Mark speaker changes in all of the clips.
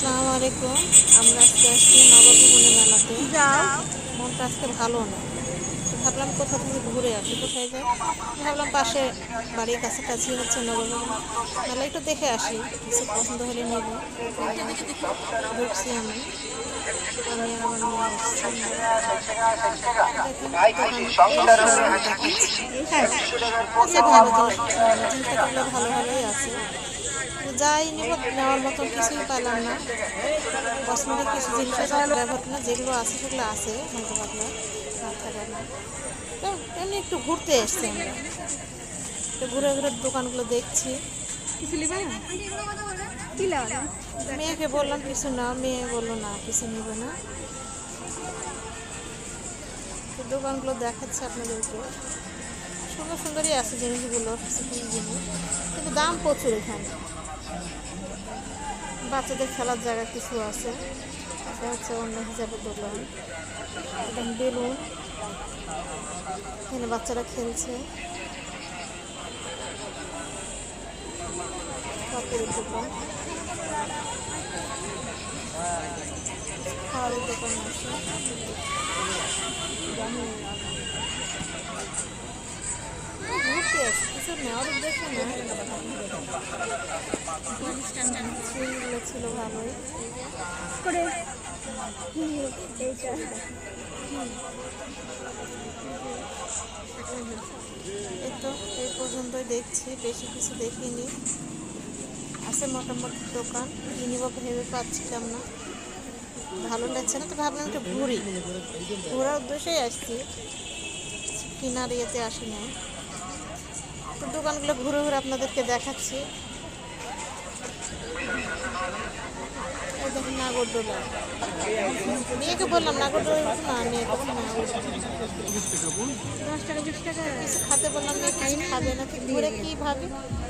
Speaker 1: আসসালামু আলাইকুম। আমরা আজকে আসছি নবভবনের মেলাতে। মনটা আজকে ভালো না, তো ভাবলাম কোথা থেকে ঘুরে আসি। কোথায় যাই ভাবলাম, পাশে বাড়ির কাছাকাছি হচ্ছে নবভবন মেলা, একটু দেখে আসি, কিছু পছন্দ হলে নেব। ঢুকছি আমি আর আমার মেয়ে আসছি। দেখেন দোকান দেখাচ্ছি। আছে ভালো জিনিসপত্রগুলো ভালো ভালোই আছে। যাই নিব, নেওয়ার মতন কিছুই পেলাম না। কসমেটিক কিছু জিনিস আছে ব্যবহার না, যেগুলো আছে সেগুলো আছে, হালকা পাতলা না থাকার না। তো এমনি একটু ঘুরতে এসছি আমরা, তো ঘুরে ঘুরে দোকানগুলো দেখছি। মেয়েকে বললাম কিছু না, মেয়ে বললো না কিছু নেবে না। তো দোকানগুলো দেখাচ্ছে আপনাদেরকে, সুন্দর সুন্দরই আছে জিনিসগুলো, কিছু কিছু জিনিস, কিন্তু দাম প্রচুর এখানে। বাচ্চাদের খেলার জায়গা কিছু আছে, এটা হচ্ছে অন্য হিসাবে দোকান। একদম বেলুন, এখানে বাচ্চারা খেলছে। কাপড়ের দোকান, খাওয়ারের দোকান আছে। ঘুরতে আসছে, কিছু নেওয়ার উদ্দেশ্য না, জিনিসগুলো ছিল ভালোই। এই তো এই পর্যন্তই দেখছি, বেশি কিছু দেখিনি। আছে মোটামুটি দোকান, কিনিব ভেবে পাচ্ছিলাম না, ভালো লাগছে না, তো ভাবলাম একটু ঘুরি। ঘোরার উদ্দেশ্যেই আসছি, কেনার ইয়েতে আসি না। তো দোকানগুলো ঘুরে ঘুরে আপনাদেরকে দেখাচ্ছি। এই দেখুন নাগরদোলা, মেয়েকে বললাম নাগরদোলা না, মেয়ে কিছু না, 10 টাকা 20 টাকা কিছু খাতে বললাম, মেয়ে কিছু খাবে না। তো ঘুরে কী ভাবি,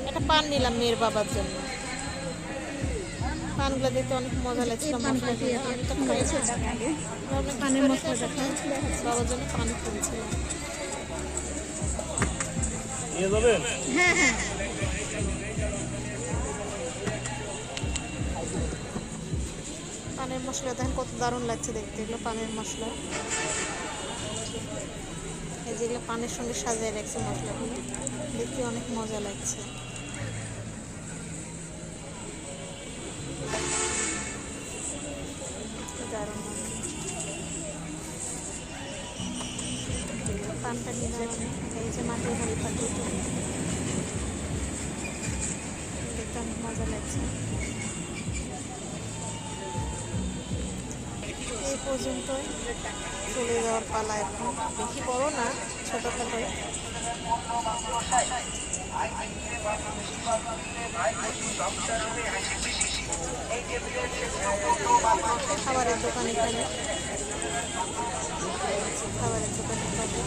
Speaker 1: একটা পান নিলাম মেয়ের বাবার জন্য। পানগুলো দেখতে অনেক মজা লাগছিল, বাবার জন্য পান কিনছিলাম। হ্যাঁ হ্যাঁ, পানের মশলা দেখেন কত দারুণ লাগছে দেখতে, এগুলো পানের মশলা। এই যেগুলো পানের সঙ্গে সাজিয়ে রাখছে মশলাগুলো, দেখতে অনেক মজা লাগছে। দারুণ পানটা নিলাম। এই যে মাটির হাড়ি পাটি, দেখতে অনেক মজা লাগছে। এই পর্যন্তই, চলে যাওয়ার পালা এখন। বেশি বড় না, ছোটোখাটো। খাবারের দোকান এখানে, খাবারের দোকানে ভালো।